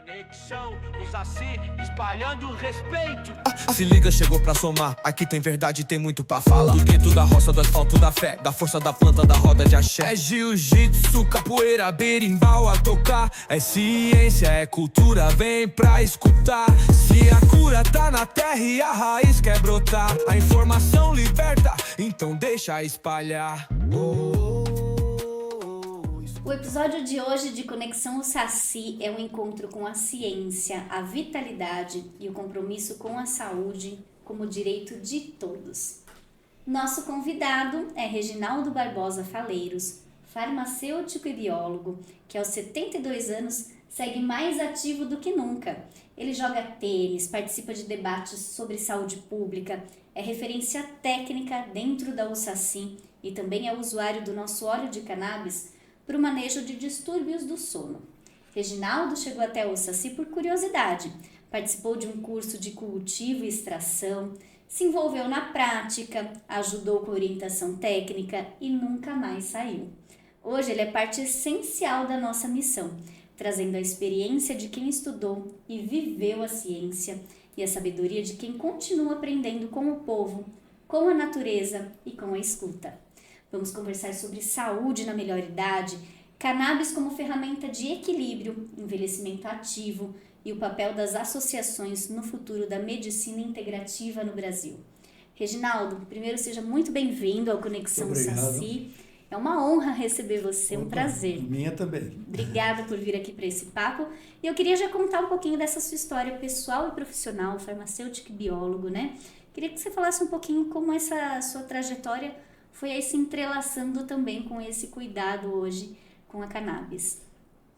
Conexão, o Saci espalhando respeito. Se liga, chegou pra somar. Aqui tem verdade, tem muito pra falar. Do gueto, da roça, do asfalto, da fé, da força da planta, da roda de axé. É jiu-jitsu, capoeira, berimbau a tocar. É ciência, é cultura, vem pra escutar. Se a cura tá na terra e a raiz quer brotar, a informação liberta, então deixa espalhar. O episódio de hoje de Conexão Saci é um encontro com a ciência, a vitalidade e o compromisso com a saúde como direito de todos. Nosso convidado é Reginaldo Barbosa Faleiros, farmacêutico e biólogo, que aos 72 anos segue mais ativo do que nunca. Ele joga tênis, participa de debates sobre saúde pública, é referência técnica dentro da USACI e também é usuário do nosso óleo de cannabis para o manejo de distúrbios do sono. Reginaldo chegou até a USACI por curiosidade, participou de um curso de cultivo e extração, se envolveu na prática, ajudou com orientação técnica e nunca mais saiu. Hoje ele é parte essencial da nossa missão, trazendo a experiência de quem estudou e viveu a ciência e a sabedoria de quem continua aprendendo com o povo, com a natureza e com a escuta. Vamos conversar sobre saúde na melhor idade, cannabis como ferramenta de equilíbrio, envelhecimento ativo e o papel das associações no futuro da medicina integrativa no Brasil. Reginaldo, primeiro seja muito bem-vindo ao Conexão Saci. É uma honra receber você, um prazer. Minha também. Obrigada por vir aqui para esse papo. E eu queria já contar um pouquinho dessa sua história pessoal e profissional, farmacêutico e biólogo, né? Queria que você falasse um pouquinho como essa sua trajetória foi aí se entrelaçando também com esse cuidado hoje com a cannabis.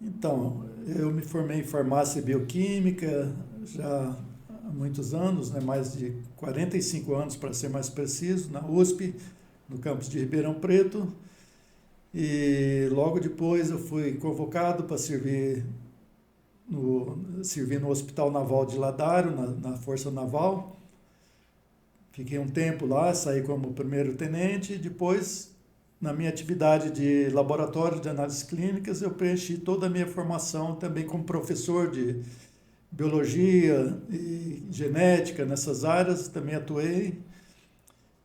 Então, eu me formei em farmácia e bioquímica já há muitos anos, né, mais de 45 anos para ser mais preciso, na USP, no campus de Ribeirão Preto. E logo depois eu fui convocado para servir no Hospital Naval de Ladário, na Força Naval. Fiquei um tempo lá, saí como primeiro-tenente e depois, na minha atividade de laboratório de análises clínicas, eu preenchi toda a minha formação também como professor de biologia e genética, nessas áreas também atuei.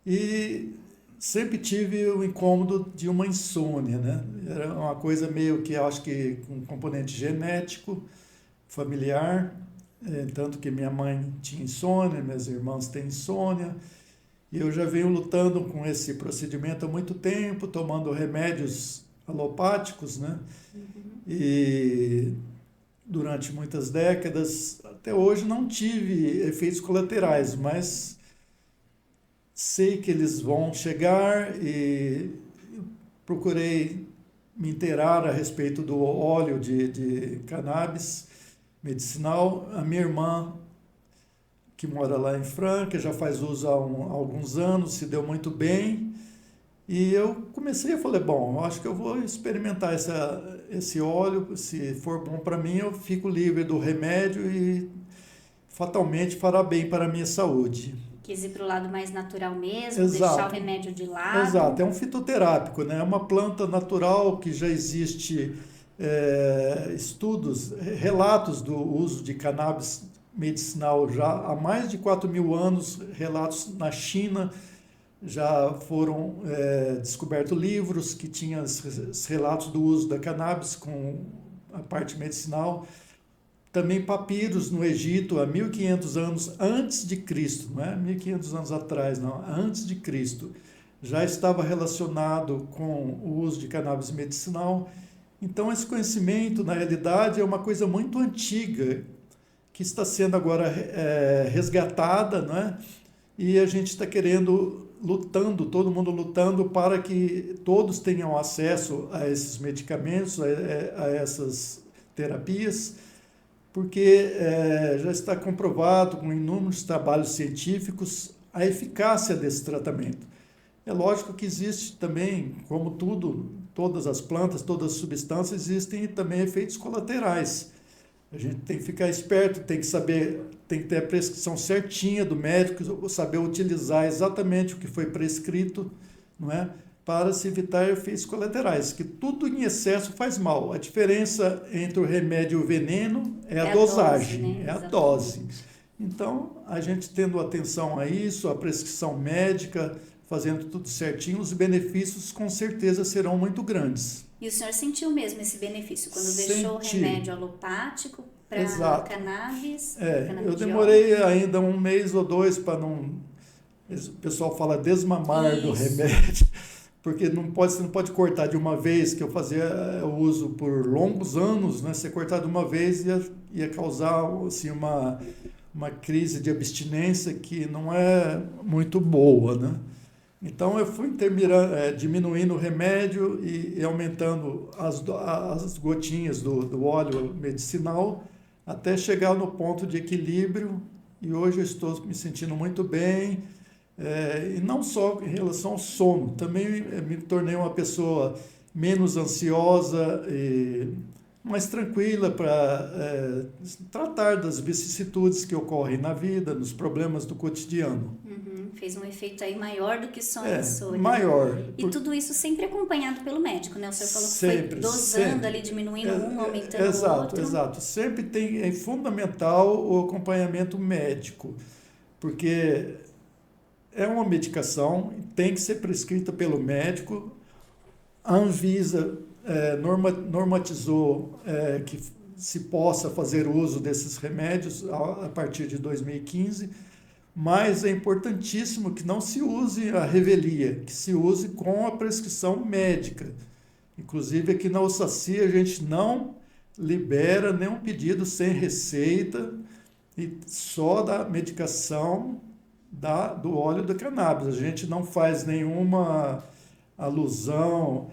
E sempre tive o incômodo de uma insônia, né? Era uma coisa meio que, acho que, com um componente genético, familiar. Tanto que minha mãe tinha insônia, meus irmãos têm insônia, e eu já venho lutando com esse procedimento há muito tempo, tomando remédios alopáticos, né? E durante muitas décadas, até hoje não tive efeitos colaterais, mas sei que eles vão chegar e procurei me inteirar a respeito do óleo de cannabis medicinal. A minha irmã, que mora lá em Franca, já faz uso há alguns anos, se deu muito bem. E eu falei, bom, eu acho que eu vou experimentar esse óleo, se for bom para mim, eu fico livre do remédio e fatalmente fará bem para a minha saúde. Quis ir para o lado mais natural mesmo, Exato. Deixar o remédio de lado. Exato, é um fitoterápico, né? É uma planta natural que já existe estudos, relatos do uso de cannabis medicinal já há mais de 4.000 anos, relatos na China, já foram descobertos livros que tinham os relatos do uso da cannabis com a parte medicinal. Também papiros no Egito, há 1.500 anos antes de Cristo, não é 1.500 anos atrás, não, antes de Cristo, já estava relacionado com o uso de cannabis medicinal. Então, esse conhecimento, na realidade, é uma coisa muito antiga, que está sendo agora resgatada, né? E a gente está lutando, todo mundo lutando para que todos tenham acesso a esses medicamentos, a essas terapias, porque já está comprovado com inúmeros trabalhos científicos a eficácia desse tratamento. É lógico que existe também, como tudo, todas as plantas, todas as substâncias, existem também efeitos colaterais. A gente tem que ficar esperto, tem que saber, tem que ter a prescrição certinha do médico, saber utilizar exatamente o que foi prescrito, não é? Para se evitar efeitos colaterais, que tudo em excesso faz mal. A diferença entre o remédio e o veneno é a a dosagem, dose, né? é a Exatamente. dose. Então, a gente tendo atenção a isso, a prescrição médica, fazendo tudo certinho, os benefícios com certeza serão muito grandes. E o senhor sentiu mesmo esse benefício quando deixou o Senti. remédio alopático para Exato. cannabis? Eu canabidiol? demorei ainda 1 mês ou 2 para não... O pessoal fala desmamar do Isso. remédio, porque você não pode cortar de uma vez, que eu fazia o uso por longos anos, né? Você cortar de uma vez ia causar assim, uma crise de abstinência que não é muito boa, né? Então eu fui diminuindo o remédio e aumentando as gotinhas do óleo medicinal até chegar no ponto de equilíbrio, e hoje eu estou me sentindo muito bem, e não só em relação ao sono, também me tornei uma pessoa menos ansiosa e mais tranquila para tratar das vicissitudes que ocorrem na vida, nos problemas do cotidiano. Uhum, fez um efeito aí maior do que só a insônia. Maior. E tudo isso sempre acompanhado pelo médico, né? O senhor falou que Sempre, foi dosando sempre. ali, diminuindo um, aumentando o Exato, outro. exato. Sempre é fundamental o acompanhamento médico, porque é uma medicação, tem que ser prescrita pelo médico. A Anvisa normatizou que se possa fazer uso desses remédios a partir de 2015, mas é importantíssimo que não se use a revelia, que se use com a prescrição médica. Inclusive, aqui na OSACI, a gente não libera nenhum pedido sem receita, e só da medicação do óleo da cannabis. A gente não faz nenhuma alusão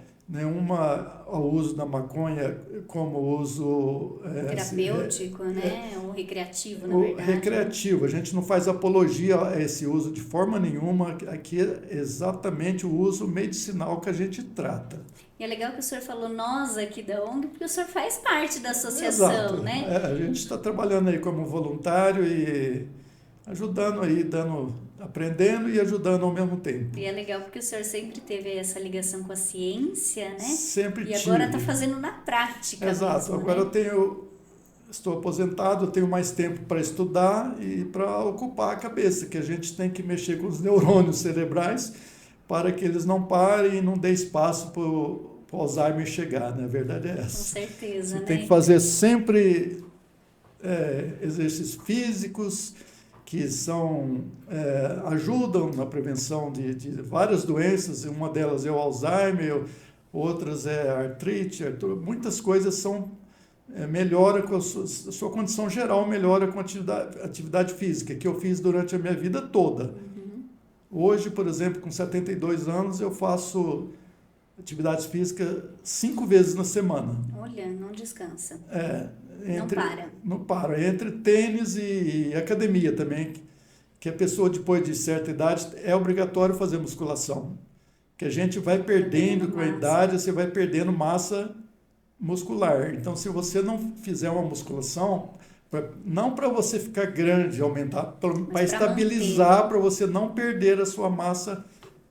ao uso da maconha como uso terapêutico, né? Ou recreativo, na verdade. Recreativo. A gente não faz apologia a esse uso de forma nenhuma. Aqui é exatamente o uso medicinal que a gente trata. E é legal que o senhor falou nós aqui da ONG, porque o senhor faz parte da associação, Exato. né? A gente está trabalhando aí como voluntário e ajudando aí, aprendendo e ajudando ao mesmo tempo. E é legal porque o senhor sempre teve essa ligação com a ciência, né? Sempre tive. E agora está fazendo na prática. Exato. Mesmo, agora né? estou aposentado, eu tenho mais tempo para estudar e para ocupar a cabeça, que a gente tem que mexer com os neurônios cerebrais para que eles não parem e não dê espaço para o Alzheimer chegar, né? A verdade é essa. Com certeza, Você né? tem que fazer sempre exercícios físicos que ajudam na prevenção de várias doenças. Uma delas é o Alzheimer, outras é a artrite, muitas coisas melhora com a sua condição geral, melhora com a atividade física, que eu fiz durante a minha vida toda. Uhum. Hoje, por exemplo, com 72 anos, eu faço atividade física 5 vezes na semana. Olha, não descansa. Não para. Não para. Entre tênis e academia também, que a pessoa, depois de certa idade, é obrigatório fazer musculação. Que a gente vai perdendo com a idade, você vai perdendo massa muscular. Então, se você não fizer uma musculação, não para você ficar grande, aumentar, para estabilizar, para você não perder a sua massa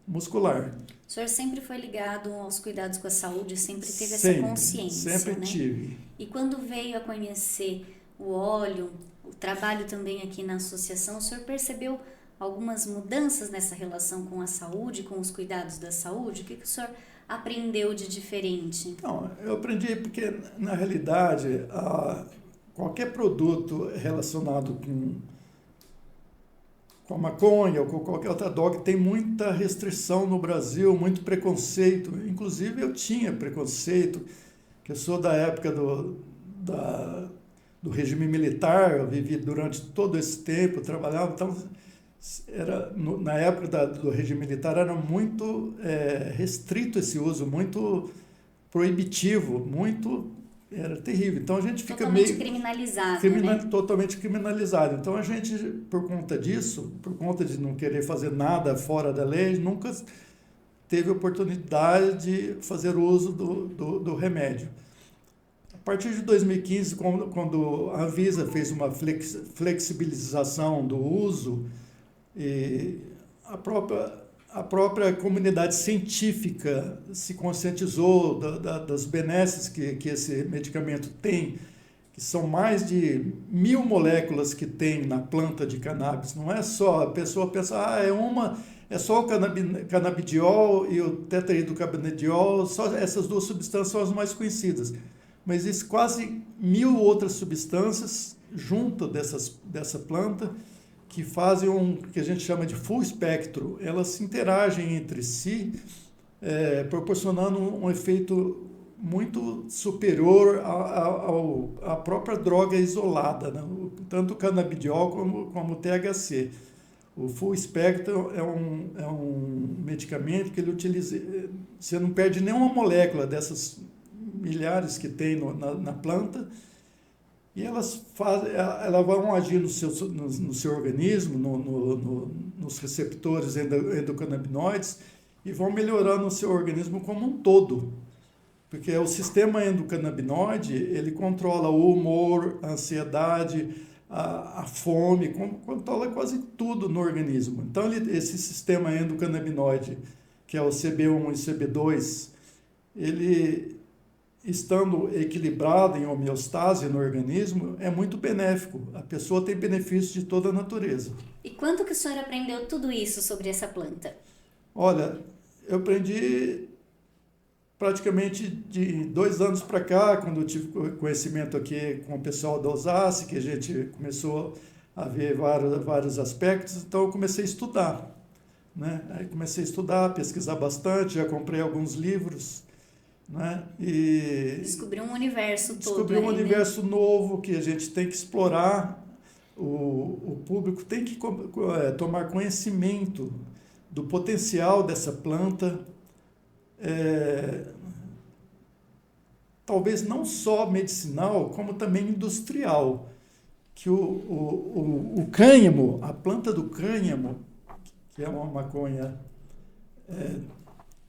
muscular. O senhor sempre foi ligado aos cuidados com a saúde, sempre teve essa consciência, sempre né? tive. E quando veio a conhecer o óleo, o trabalho também aqui na associação, o senhor percebeu algumas mudanças nessa relação com a saúde, com os cuidados da saúde? O que o senhor aprendeu de diferente? Não, eu aprendi porque, na realidade, qualquer produto relacionado com a maconha ou com qualquer outra droga tem muita restrição no Brasil, muito preconceito. Inclusive, eu tinha preconceito, que eu sou da época do regime militar, eu vivi durante todo esse tempo, trabalhava, então, na época do regime militar era muito restrito esse uso, muito proibitivo, era terrível. Então a gente fica totalmente criminalizado, né? Totalmente criminalizado. Então a gente, por conta disso, por conta de não querer fazer nada fora da lei, nunca teve oportunidade de fazer uso do remédio. A partir de 2015, quando a Anvisa fez uma flexibilização do uso, e a própria comunidade científica se conscientizou das benesses que esse medicamento tem, que são mais de 1000 moléculas que tem na planta de cannabis. Não é só, a pessoa pensa, é só o canabidiol e o tetrahidrocannabidiol, só essas duas substâncias são as mais conhecidas. Mas existem quase 1000 outras substâncias junto dessa planta que fazem que a gente chama de full espectro. Elas interagem entre si, proporcionando um efeito muito superior à própria droga isolada, né? Tanto o canabidiol como o THC. O full spectrum é um medicamento que ele utiliza, você não perde nenhuma molécula dessas milhares que tem na planta, e elas vão agir no seu organismo, nos receptores endocannabinoides, e vão melhorando o seu organismo como um todo. Porque o sistema endocannabinoide, ele controla o humor, a ansiedade, a fome, controla quase tudo no organismo. Então, esse sistema endocannabinoide, que é o CB1 e CB2, ele, estando equilibrado em homeostase no organismo, é muito benéfico. A pessoa tem benefícios de toda a natureza. E quando que o senhor aprendeu tudo isso sobre essa planta? Olha, eu aprendi praticamente de 2 anos para cá, quando eu tive conhecimento aqui com o pessoal da Osassi, que a gente começou a ver vários aspectos, então eu comecei a estudar, né? Aí comecei a estudar, pesquisar bastante, já comprei alguns livros, né? E descobri um universo todo. Descobri um universo novo que a gente tem que explorar, o público tem que tomar conhecimento do potencial dessa planta, talvez não só medicinal, como também industrial, que o cânhamo, a planta do cânhamo, que é uma maconha,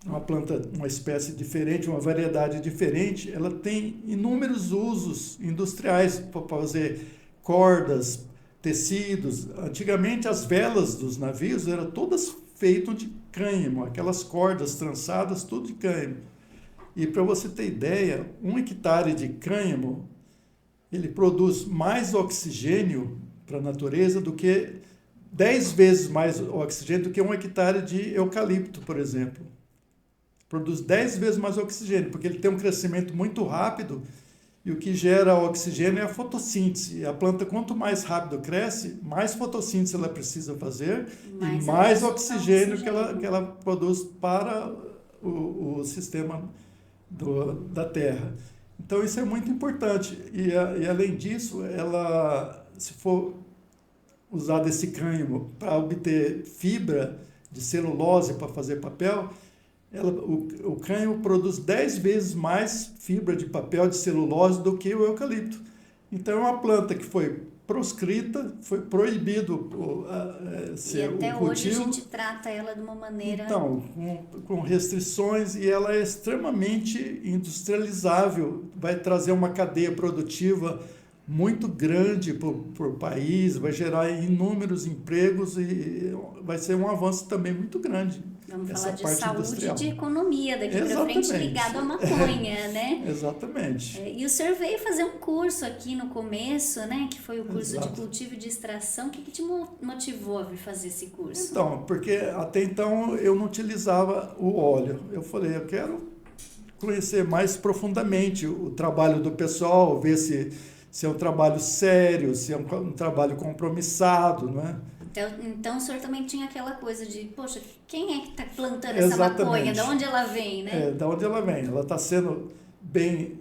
uma planta, uma espécie diferente, uma variedade diferente, ela tem inúmeros usos industriais para fazer cordas, tecidos. Antigamente as velas dos navios eram todas feitas de cânhamo, aquelas cordas trançadas, tudo de cânhamo. E para você ter ideia, 1 hectare de cânhamo, ele produz mais oxigênio para a natureza do que 10 vezes mais oxigênio do que 1 hectare de eucalipto, por exemplo. Produz 10 vezes mais oxigênio, porque ele tem um crescimento muito rápido e o que gera oxigênio é a fotossíntese. E a planta, quanto mais rápido cresce, mais fotossíntese ela precisa fazer e mais oxigênio que ela produz para o sistema da Terra. Então, isso é muito importante. E além disso, ela, se for usar esse cânhamo para obter fibra de celulose para fazer papel, o cânhamo produz 10 vezes mais fibra de papel de celulose do que o eucalipto. Então, é uma planta que foi proscrita, foi proibido ser o cultivo. E até hoje a gente trata ela de uma maneira... Então, com restrições, e ela é extremamente industrializável, vai trazer uma cadeia produtiva muito grande para o país, vai gerar inúmeros empregos e vai ser um avanço também muito grande. Vamos falar de saúde e de economia daqui para frente ligado à maconha, né? Exatamente. E o senhor veio fazer um curso aqui no começo, né? Que foi o curso de cultivo e de extração. O que te motivou a vir fazer esse curso? Então, porque até então eu não utilizava o óleo. Eu falei, eu quero conhecer mais profundamente o trabalho do pessoal, ver se é um trabalho sério, se é um trabalho compromissado, não é? Então o senhor também tinha aquela coisa de, poxa, quem é que está plantando essa maconha? De onde ela vem, né? De onde ela vem. Ela está sendo bem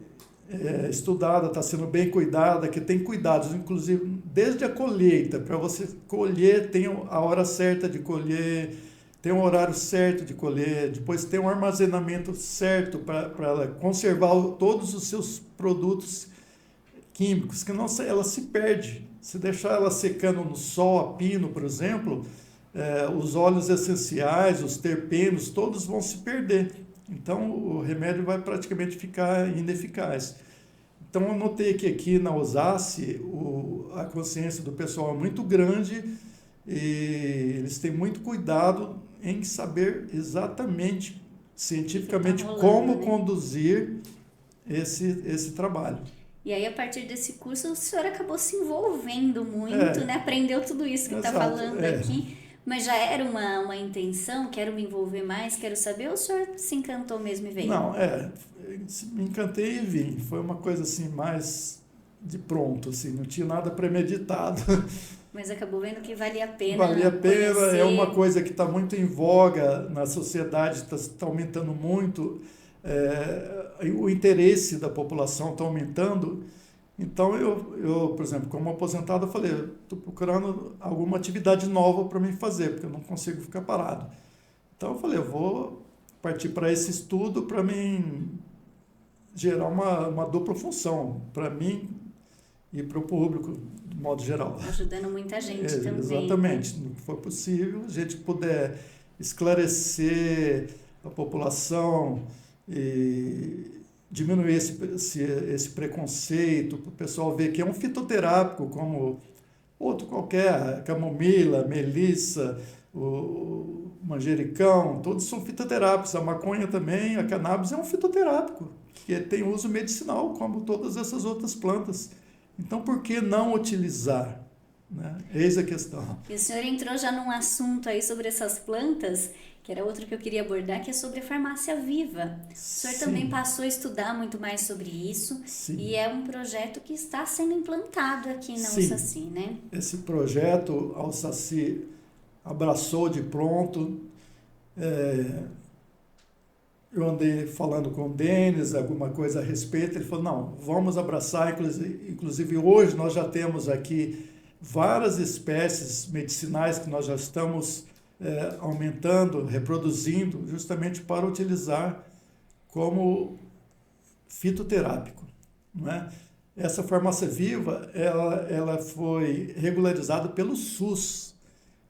estudada, está sendo bem cuidada, que tem cuidados, inclusive desde a colheita. Para você colher, tem a hora certa de colher, tem um horário certo de colher, depois tem um armazenamento certo para ela conservar todos os seus produtos químicos, que não ela se perde. Se deixar ela secando no sol, a pino, por exemplo, os óleos essenciais, os terpenos, todos vão se perder. Então, o remédio vai praticamente ficar ineficaz. Então, eu notei que aqui na Osassi, a consciência do pessoal é muito grande e eles têm muito cuidado em saber exatamente, cientificamente, como conduzir esse trabalho. E aí, a partir desse curso, o senhor acabou se envolvendo muito, né? Aprendeu tudo isso que está falando aqui. Mas já era uma intenção? Quero me envolver mais, quero saber? Ou o senhor se encantou mesmo e veio? Não, me encantei e vim. Foi uma coisa assim, mais de pronto, assim, não tinha nada premeditado. Mas acabou vendo que valia a pena. Valia a pena, conhecer. é uma coisa que está muito em voga na sociedade, está aumentando muito, o interesse da população está aumentando. Então, eu, por exemplo, como aposentado, eu falei, estou procurando alguma atividade nova para mim fazer, porque eu não consigo ficar parado. Então, eu falei, eu vou partir para esse estudo para mim gerar uma dupla função, para mim e para o público, de modo geral. Ajudando muita gente também. Exatamente. No que for possível, a gente puder esclarecer a população e diminuir esse preconceito, para o pessoal ver que é um fitoterápico como outro qualquer, camomila, melissa, o manjericão, todos são fitoterápicos. A maconha também, a cannabis é um fitoterápico, que tem uso medicinal, como todas essas outras plantas. Então, por que não utilizar? Né? Eis a questão. E o senhor entrou já num assunto aí sobre essas plantas, que era outro que eu queria abordar, que é sobre a farmácia viva. O senhor também passou a estudar muito mais sobre isso. Sim. E é um projeto que está sendo implantado aqui na USACI, né? Esse projeto a USACI abraçou de pronto. Eu andei falando com o Denis, alguma coisa a respeito, ele falou, não, vamos abraçar, inclusive hoje nós já temos aqui várias espécies medicinais que nós já estamos aumentando, reproduzindo, justamente para utilizar como fitoterápico, não é? Essa farmácia viva, ela foi regularizada pelo SUS.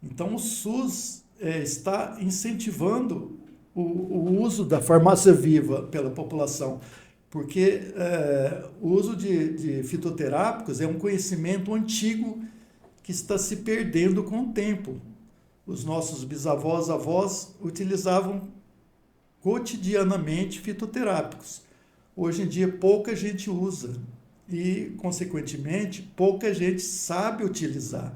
Então, o SUS está incentivando o uso da farmácia viva pela população, porque o uso de fitoterápicos é um conhecimento antigo que está se perdendo com o tempo. Os nossos bisavós, avós utilizavam cotidianamente fitoterápicos. Hoje em dia, pouca gente usa e, consequentemente, pouca gente sabe utilizar.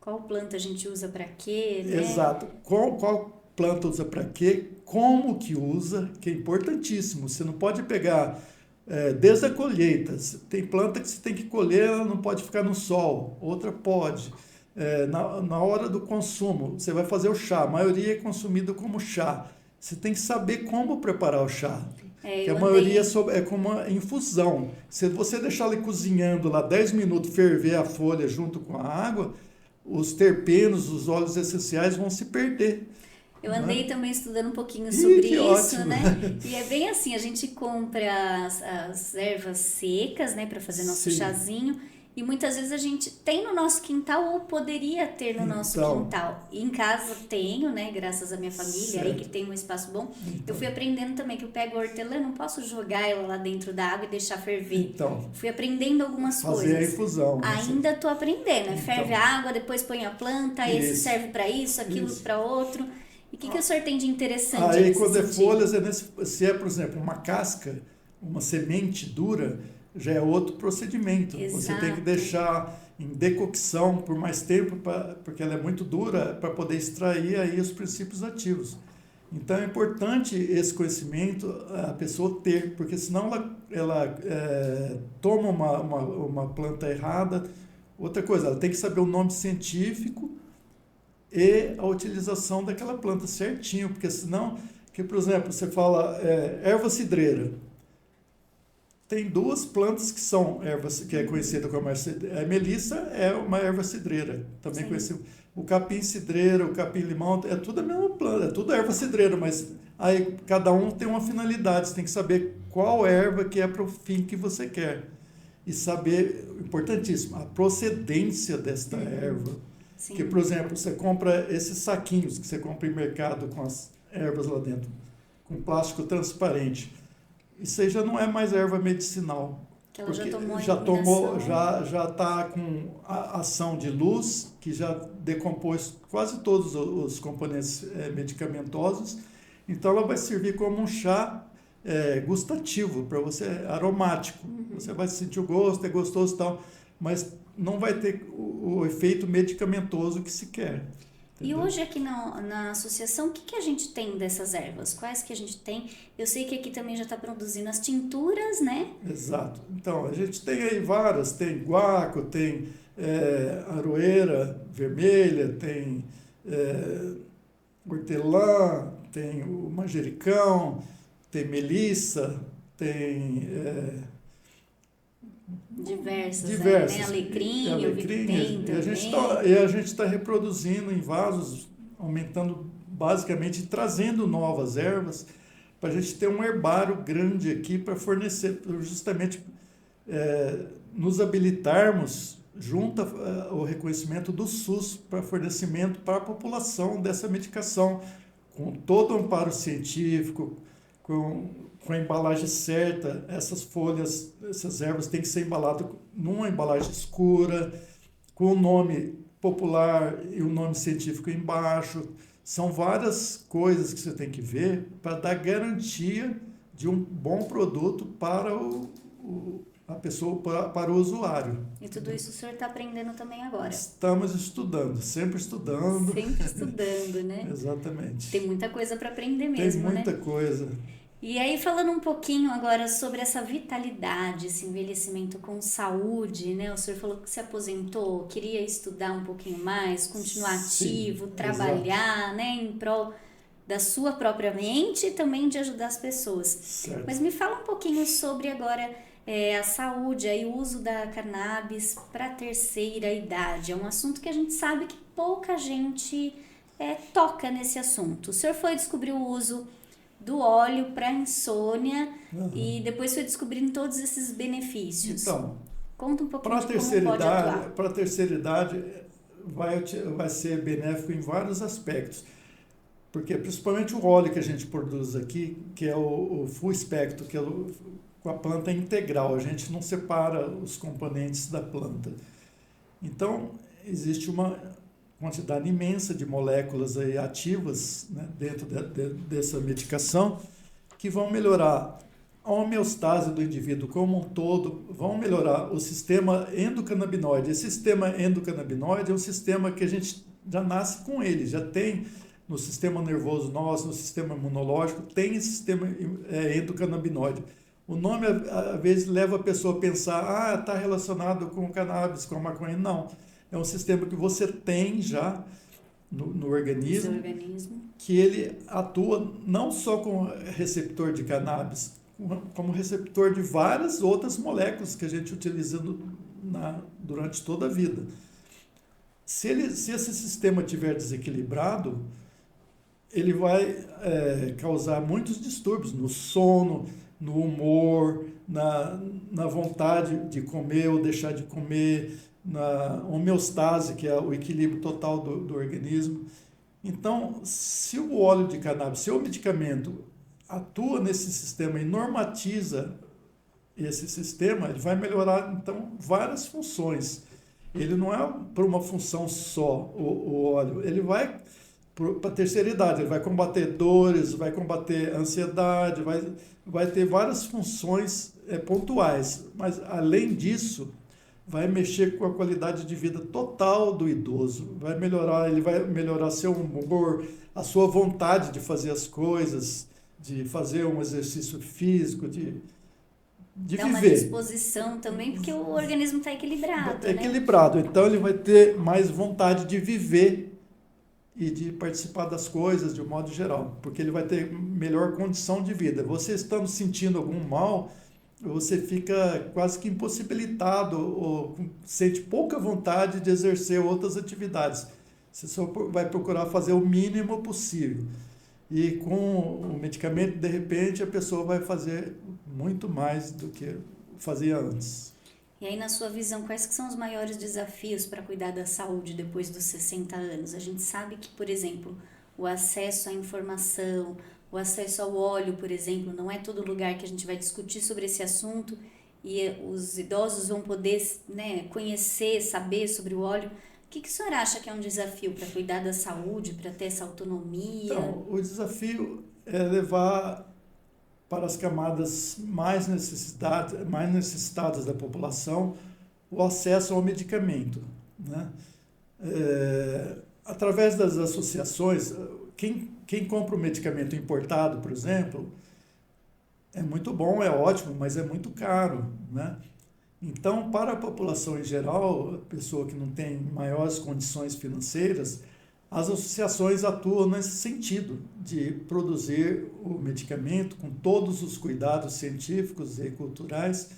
Qual planta a gente usa para quê, né? Exato. Qual planta usa para quê? Como que usa, que é importantíssimo. Você não pode pegar, desde a colheita, tem planta que você tem que colher, ela não pode ficar no sol, outra pode. Na hora do consumo, você vai fazer o chá, a maioria é consumido como chá. Você tem que saber como preparar o chá. Que a maioria é como uma infusão. Se você deixar ele cozinhando lá 10 minutos, ferver a folha junto com a água, os terpenos, os óleos essenciais vão se perder. Eu andei também estudando um pouquinho sobre isso, ótimo, né? E é bem assim, a gente compra as ervas secas, né, para fazer nosso chazinho. E muitas vezes a gente tem no nosso quintal ou poderia ter no nosso quintal. E em casa tenho, né, graças à minha família, aí que tem um espaço bom. Eu fui aprendendo também que eu pego a hortelã, não posso jogar ela lá dentro da água e deixar ferver. Fui aprendendo algumas coisas. Fazer a infusão. Ainda estou aprendendo, ferve a água, depois põe a planta, esse serve para isso, aquilo para outro. E o que o senhor tem de interessante aí quando sentido? Folhas, se é, por exemplo, uma casca, uma semente dura, já é outro procedimento. Exato. Você tem que deixar em decocção por mais tempo, porque ela é muito dura, para poder extrair aí os princípios ativos. Então é importante esse conhecimento a pessoa ter, porque senão ela toma uma planta errada. Outra coisa, ela tem que saber o nome científico e a utilização daquela planta certinho, porque senão, por exemplo, você fala erva cidreira. Tem duas plantas que são ervas, que é conhecida como a melissa é uma erva cidreira, também conhecida. O capim cidreiro, o capim limão, é tudo a mesma planta, é tudo erva cidreira, mas aí cada um tem uma finalidade, você tem que saber qual erva que é para o fim que você quer. E saber, importantíssimo, a procedência desta erva. Sim. Que, por exemplo, você compra esses saquinhos que você compra em mercado com as ervas lá dentro, com plástico transparente. Isso aí já não é mais erva medicinal. Que ela já está com a ação de luz, que já decompôs quase todos os componentes medicamentosos. Então, ela vai servir como um chá gustativo, para você, aromático. Você vai sentir o gosto, é gostoso e tal, mas não vai ter o efeito medicamentoso que se quer. E hoje aqui na associação, o que a gente tem dessas ervas? Quais que a gente tem? Eu sei que aqui também já está produzindo as tinturas, né? Exato. Então, a gente tem aí várias, tem guaco, tem aroeira vermelha, tem hortelã, tem o manjericão, tem melissa, tem... Diversas, diversas. né? Alecrim, eu vi que tem também. E a gente está reproduzindo em vasos, aumentando basicamente, trazendo novas ervas, para a gente ter um herbário grande aqui para fornecer, justamente nos habilitarmos junto ao reconhecimento do SUS para fornecimento para a população dessa medicação, com todo o amparo científico, com a embalagem certa. Essas folhas, essas ervas têm que ser embaladas numa embalagem escura, com o nome popular e o nome científico embaixo. São várias coisas que você tem que ver para dar garantia de um bom produto para a pessoa, para o usuário. E tudo isso o senhor está aprendendo também agora? Estamos estudando, sempre estudando. Sempre estudando, né? Exatamente. Tem muita coisa para aprender mesmo, né? Tem muita coisa. E aí, falando um pouquinho agora sobre essa vitalidade, esse envelhecimento com saúde, né? O senhor falou que se aposentou, queria estudar um pouquinho mais, continuar ativo, trabalhar, né? Em prol da sua própria mente e também de ajudar as pessoas. Certo. Mas me fala um pouquinho sobre agora a saúde e o uso da cannabis para a terceira idade. É um assunto que a gente sabe que pouca gente toca nesse assunto. O senhor foi descobrir o uso do óleo para insônia e depois foi descobrindo todos esses benefícios. Então, conta um pouquinho de como pode atuar. Para a terceira idade vai ser benéfico em vários aspectos, porque principalmente o óleo que a gente produz aqui, que é o full espectro, que é com a planta integral, a gente não separa os componentes da planta. Então, existe uma quantidade imensa de moléculas aí ativas, né, dentro dessa medicação, que vão melhorar a homeostase do indivíduo como um todo, vão melhorar o sistema endocannabinoide. Esse sistema endocannabinoide é um sistema que a gente já nasce com ele, já tem no sistema nervoso nosso, no sistema imunológico, tem esse sistema endocannabinoide. O nome, às vezes, leva a pessoa a pensar, está relacionado com o cannabis, com a maconha. Não. É um sistema que você tem já no organismo, que ele atua não só como receptor de cannabis, como receptor de várias outras moléculas que a gente utiliza durante toda a vida. Se esse sistema estiver desequilibrado, ele vai causar muitos distúrbios no sono, no humor, na vontade de comer ou deixar de comer, na homeostase, que é o equilíbrio total do organismo. Então, se o óleo de cannabis, se o medicamento atua nesse sistema e normatiza esse sistema, ele vai melhorar, então, várias funções. Ele não é por uma função só, o óleo. Ele vai para a terceira idade, ele vai combater dores, vai combater ansiedade, vai ter várias funções pontuais. Mas, além disso, vai mexer com a qualidade de vida total do idoso, ele vai melhorar seu humor, a sua vontade de fazer as coisas, de fazer um exercício físico, de viver. Dá uma disposição também, porque o organismo está equilibrado, Equilibrado, então ele vai ter mais vontade de viver e de participar das coisas de um modo geral, porque ele vai ter melhor condição de vida. Você estando sentindo algum mal, você fica quase que impossibilitado ou sente pouca vontade de exercer outras atividades. Você só vai procurar fazer o mínimo possível. E com o medicamento, de repente, a pessoa vai fazer muito mais do que fazia antes. E aí, na sua visão, quais que são os maiores desafios para cuidar da saúde depois dos 60 anos? A gente sabe que, por exemplo, o acesso à informação, o acesso ao óleo, por exemplo, não é todo lugar que a gente vai discutir sobre esse assunto e os idosos vão poder, conhecer, saber sobre o óleo. O que o senhor acha que é um desafio para cuidar da saúde, para ter essa autonomia? Então, o desafio é levar para as camadas mais necessitadas da população o acesso ao medicamento, né? Através das associações, quem compra o medicamento importado, por exemplo, é muito bom, é ótimo, mas é muito caro, né? Então, para a população em geral, a pessoa que não tem maiores condições financeiras, as associações atuam nesse sentido, de produzir o medicamento com todos os cuidados científicos e culturais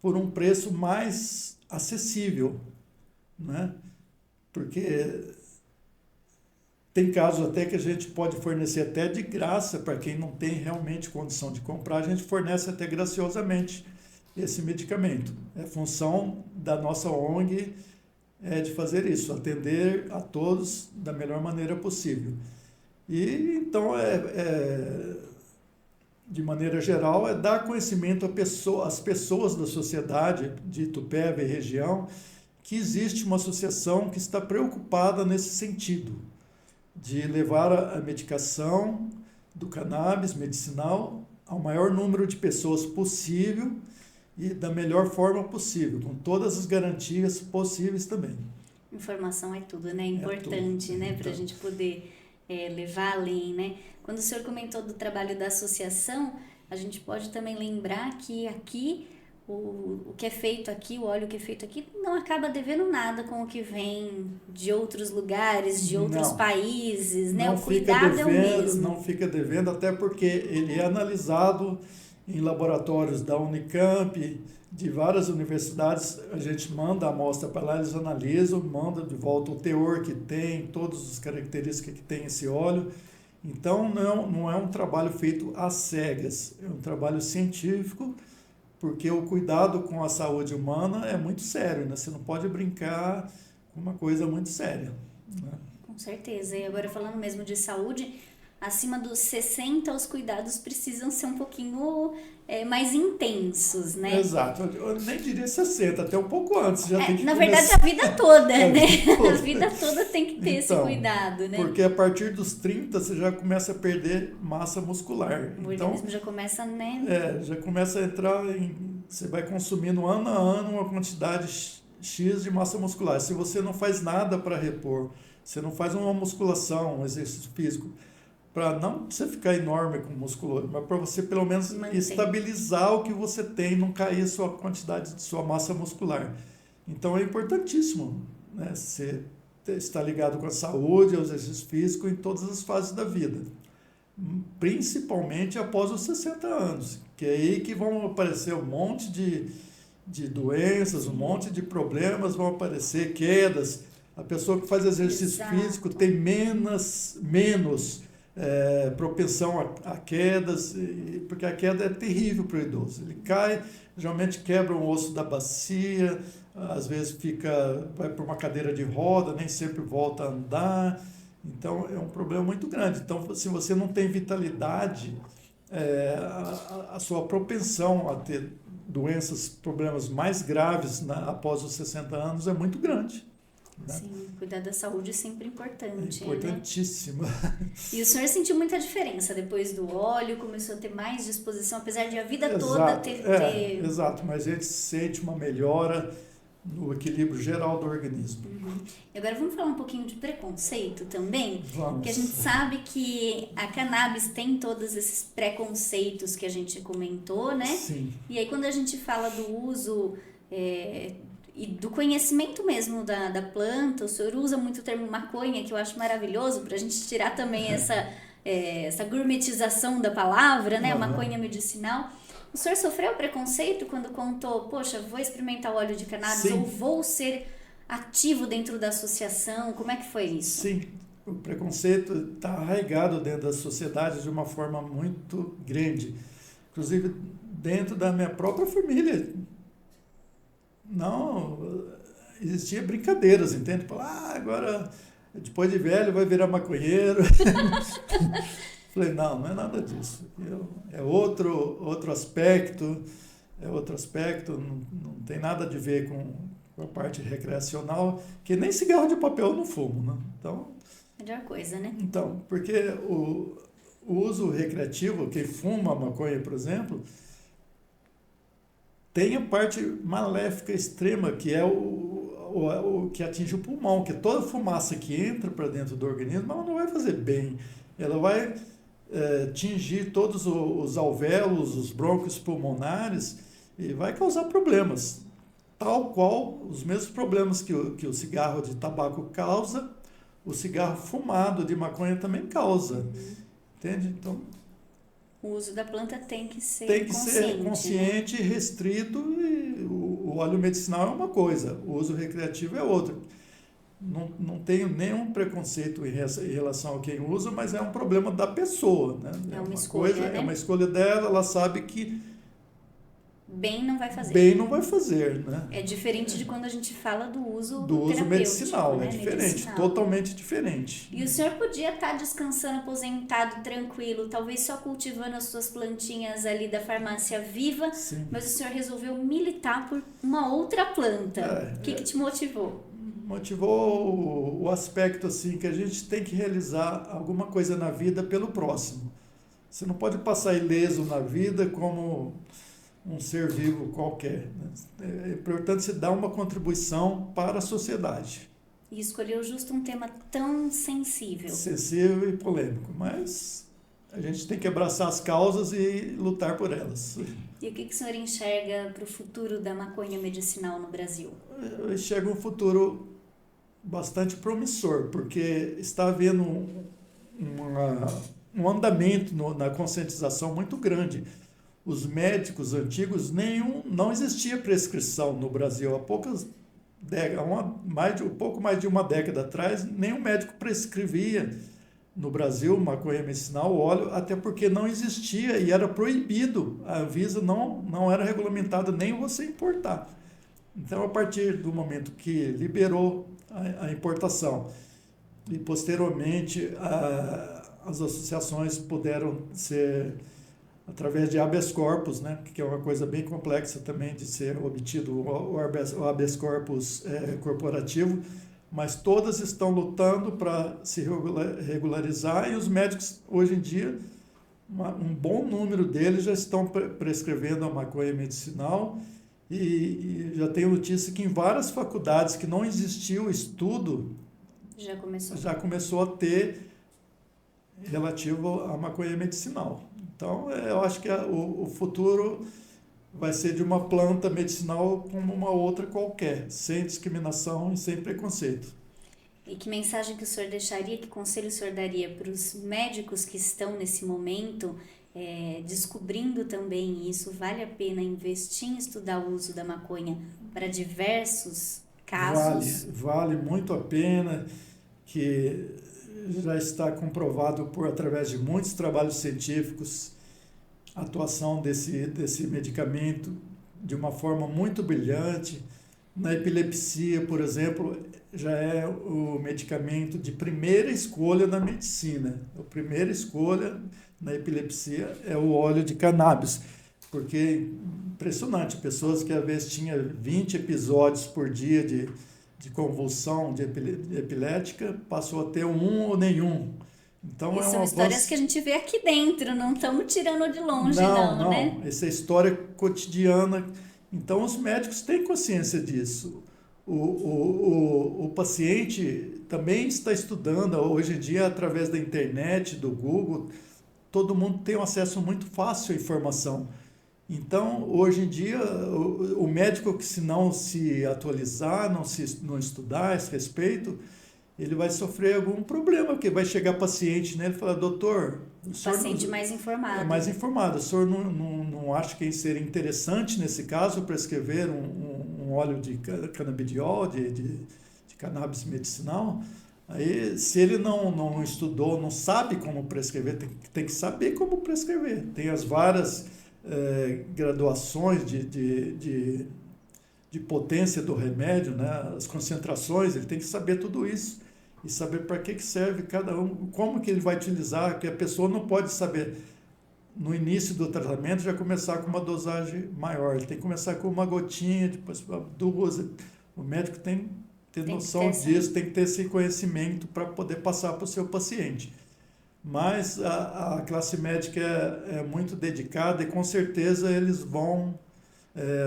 por um preço mais acessível, né? Porque tem casos até que a gente pode fornecer até de graça para quem não tem realmente condição de comprar, a gente fornece até graciosamente esse medicamento. É função da nossa ONG de fazer isso, atender a todos da melhor maneira possível. E então, de maneira geral, dar conhecimento às pessoas da sociedade de Itupeva e região que existe uma associação que está preocupada nesse sentido, de levar a medicação do cannabis medicinal ao maior número de pessoas possível e da melhor forma possível, com todas as garantias possíveis também. Informação é tudo, né? Importante, tudo. Né? Para a gente poder levar além, né? Quando o senhor comentou do trabalho da associação, a gente pode também lembrar que aqui, o que é feito aqui, o óleo que é feito aqui, não acaba devendo nada com o que vem de outros lugares, de outros países, né? O cuidado é o mesmo. Não fica devendo, até porque ele é analisado em laboratórios da Unicamp, de várias universidades, a gente manda a amostra para lá, eles analisam, manda de volta o teor que tem, todas as características que tem esse óleo. Então, não é um trabalho feito às cegas, é um trabalho científico, porque o cuidado com a saúde humana é muito sério, né? Você não pode brincar com uma coisa muito séria, né? Com certeza. E agora, falando mesmo de saúde, acima dos 60, os cuidados precisam ser um pouquinho mais intensos, né? Exato. Eu nem diria 60, até um pouco antes. Já tem que verdade, a vida toda, né? A vida toda tem que ter esse cuidado, né? Porque a partir dos 30, você já começa a perder massa muscular. O organismo já começa, né? Já começa a entrar você vai consumindo ano a ano uma quantidade X de massa muscular. Se você não faz nada para repor, você não faz uma musculação, um exercício físico, para não você ficar enorme com o músculo, mas para você pelo menos estabilizar o que você tem, não cair a sua quantidade de sua massa muscular. Então é importantíssimo, né? Você estar ligado com a saúde, ao exercício físico em todas as fases da vida, principalmente após os 60 anos, que é aí que vão aparecer um monte de doenças, um monte de problemas, vão aparecer quedas. A pessoa que faz exercício físico tem menos propensão a quedas, porque a queda é terrível para o idoso. Ele cai, geralmente quebra um osso da bacia, às vezes vai para uma cadeira de roda, nem sempre volta a andar. Então, é um problema muito grande. Então, se você não tem vitalidade, a sua propensão a ter doenças, problemas mais graves após os 60 anos é muito grande. Né? Sim, cuidar da saúde é sempre importante. Importantíssimo. Né? E o senhor sentiu muita diferença depois do óleo, começou a ter mais disposição, apesar de a vida toda ter... Exato, mas a gente sente uma melhora no equilíbrio geral do organismo. Uhum. E agora vamos falar um pouquinho de preconceito também? Vamos. Porque a gente sabe que a cannabis tem todos esses preconceitos que a gente comentou, né? Sim. E aí quando a gente fala do uso e do conhecimento mesmo da planta, o senhor usa muito o termo maconha, que eu acho maravilhoso, para a gente tirar também essa gourmetização da palavra, né? A maconha medicinal. O senhor sofreu preconceito quando contou, poxa, vou experimentar o óleo de cannabis, Sim. ou vou ser ativo dentro da associação? Como é que foi isso? Sim, o preconceito está arraigado dentro da sociedade de uma forma muito grande. Inclusive, dentro da minha própria família. Não, existia brincadeiras, entende? Agora, depois de velho, vai virar maconheiro. Falei, não é nada disso. É outro aspecto, não tem nada a ver com a parte recreacional, que nem cigarro de papel eu não fumo, né? Então, Melhor coisa, né? Então, porque o o uso recreativo, quem fuma maconha, por exemplo, tem a parte maléfica extrema, que é o que atinge o pulmão, que toda fumaça que entra para dentro do organismo, ela não vai fazer bem. Ela vai atingir todos os alvéolos, os brônquios pulmonares e vai causar problemas. Tal qual os mesmos problemas que o cigarro de tabaco causa, o cigarro fumado de maconha também causa. Entende? Então, o uso da planta tem que ser consciente, né? Restrito, e o óleo medicinal é uma coisa, o uso recreativo é outra. Não tenho nenhum preconceito em relação a quem usa, mas é um problema da pessoa. Né? É uma escolha, né? É uma escolha dela, ela sabe que bem não vai fazer. Bem não vai fazer, né? É diferente de quando a gente fala do uso medicinal, né? É diferente, medicinal. Totalmente diferente. E o senhor podia estar descansando, aposentado, tranquilo, talvez só cultivando as suas plantinhas ali da farmácia Viva, Sim. Mas o senhor resolveu militar por uma outra planta. O que te motivou? Motivou o aspecto assim, que a gente tem que realizar alguma coisa na vida pelo próximo. Você não pode passar ileso na vida como um ser vivo qualquer. Né? É importante se dar uma contribuição para a sociedade. E escolheu justo um tema tão sensível. Sensível e polêmico, mas a gente tem que abraçar as causas e lutar por elas. E o que o senhor enxerga para o futuro da maconha medicinal no Brasil? Eu enxergo um futuro bastante promissor, porque está havendo um andamento na conscientização muito grande. Os médicos antigos, não existia prescrição no Brasil. Há poucas décadas, pouco mais de uma década atrás, nenhum médico prescrevia no Brasil maconha medicinal, óleo, até porque não existia e era proibido. A Anvisa não era regulamentada nem você importar. Então, a partir do momento que liberou a importação e, posteriormente, as associações puderam ser, através de habeas corpus, né, que é uma coisa bem complexa também de ser obtido o habeas corpus corporativo, mas todas estão lutando para se regularizar, e os médicos, hoje em dia, um bom número deles já estão prescrevendo a maconha medicinal, e já tenho notícia que em várias faculdades que não existia o estudo, já começou a ter relativo à maconha medicinal. Então, eu acho que o futuro vai ser de uma planta medicinal como uma outra qualquer, sem discriminação e sem preconceito. E que mensagem que o senhor deixaria, que conselho o senhor daria para os médicos que estão nesse momento descobrindo também isso? Vale a pena investir em estudar o uso da maconha para diversos casos? Vale muito a pena, que já está comprovado através de muitos trabalhos científicos a atuação desse medicamento de uma forma muito brilhante. Na epilepsia, por exemplo, já é o medicamento de primeira escolha na medicina. A primeira escolha na epilepsia é o óleo de cannabis, porque é impressionante, pessoas que às vezes tinham 20 episódios por dia de convulsão de epilética, passou a ter um ou nenhum. Então, são histórias que a gente vê aqui dentro, não estamos tirando de longe, não, né? Essa é história cotidiana. Então, os médicos têm consciência disso. O paciente também está estudando, hoje em dia, através da internet, do Google, todo mundo tem um acesso muito fácil à informação. Então, hoje em dia, o médico que se não se atualizar, não estudar a esse respeito, ele vai sofrer algum problema, porque vai chegar paciente, né? Ele fala, doutor... Paciente mais informado. É mais informado. O senhor não acha que seria interessante, nesse caso, prescrever um óleo de canabidiol, de cannabis medicinal? Aí, se ele não estudou, não sabe como prescrever, tem que saber como prescrever. Tem as várias graduações de potência do remédio, né? As concentrações, ele tem que saber tudo isso e saber para que serve cada um, como que ele vai utilizar, que a pessoa não pode saber no início do tratamento já começar com uma dosagem maior, ele tem que começar com uma gotinha, depois 2, o médico tem que ter noção disso, tem que ter esse conhecimento para poder passar para o seu paciente. Mas a classe médica é muito dedicada e com certeza eles vão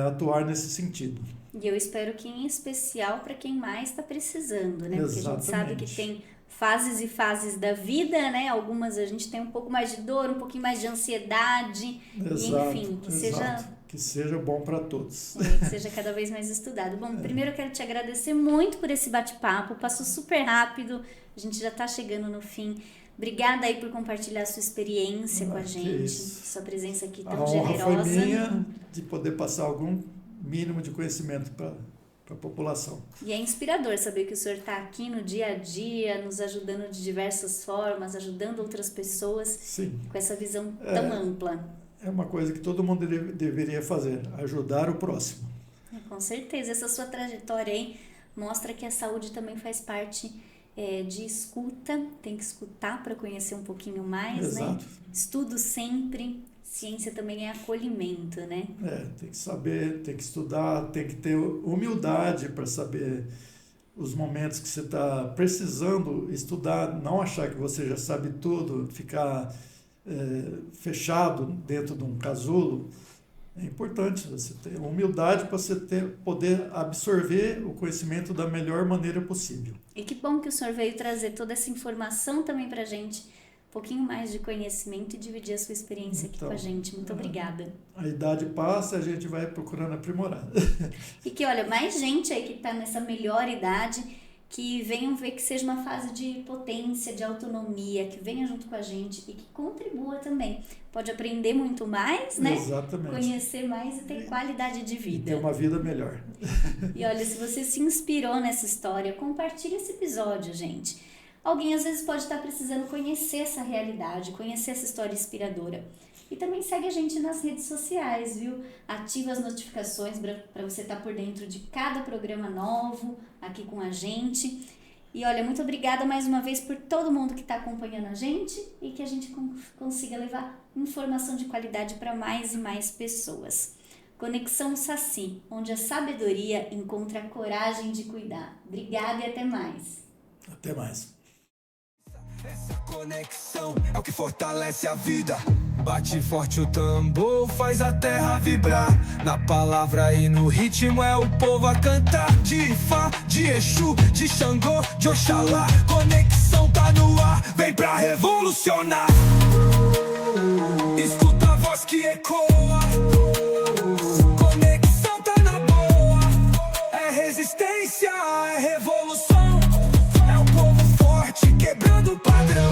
atuar nesse sentido. E eu espero que em especial para quem mais está precisando, né? Porque a gente sabe que tem fases e fases da vida, né? Algumas a gente tem um pouco mais de dor, um pouquinho mais de ansiedade, Exato, e enfim, que seja bom para todos. Que seja cada vez mais estudado. Bom, primeiro eu quero te agradecer muito por esse bate-papo, passou super rápido, a gente já está chegando no fim. Obrigada aí por compartilhar a sua experiência com a gente, sua presença aqui tão generosa. A honra foi minha de poder passar algum mínimo de conhecimento para a população. E é inspirador saber que o senhor está aqui no dia a dia, nos ajudando de diversas formas, ajudando outras pessoas. Sim. Com essa visão tão ampla. É uma coisa que todo mundo deveria fazer, ajudar o próximo. Com certeza, essa sua trajetória aí mostra que a saúde também faz parte de escuta, tem que escutar para conhecer um pouquinho mais, Exato. né? Estudo sempre, ciência também é acolhimento, né? Tem que saber, tem que estudar, tem que ter humildade para saber os momentos que você está precisando estudar, não achar que você já sabe tudo, ficar fechado dentro de um casulo. É importante você ter humildade para você poder absorver o conhecimento da melhor maneira possível. E que bom que o senhor veio trazer toda essa informação também para a gente, um pouquinho mais de conhecimento e dividir a sua experiência aqui com a gente. Muito obrigada. A idade passa, a gente vai procurando aprimorar. E que, olha, mais gente aí que está nessa melhor idade, que venham ver que seja uma fase de potência, de autonomia, que venha junto com a gente e que contribua também. Pode aprender muito mais, né? Exatamente. Conhecer mais e ter qualidade de vida. E ter uma vida melhor. E olha, se você se inspirou nessa história, compartilhe esse episódio, gente. Alguém às vezes pode estar precisando conhecer essa realidade, conhecer essa história inspiradora. E também segue a gente nas redes sociais, viu? Ativa as notificações para você estar por dentro de cada programa novo aqui com a gente. E olha, muito obrigada mais uma vez por todo mundo que está acompanhando a gente e que a gente consiga levar informação de qualidade para mais e mais pessoas. Conexão Saci, onde a sabedoria encontra a coragem de cuidar. Obrigada e até mais. Até mais. Essa conexão é o que fortalece a vida. Bate forte o tambor, faz a terra vibrar. Na palavra e no ritmo é o povo a cantar. De Ifá, de Exu, de Xangô, de Oxalá. Conexão tá no ar, vem pra revolucionar. Escuta a voz que ecoa. Conexão tá na boa. É resistência, é revolução. É um povo forte quebrando o padrão.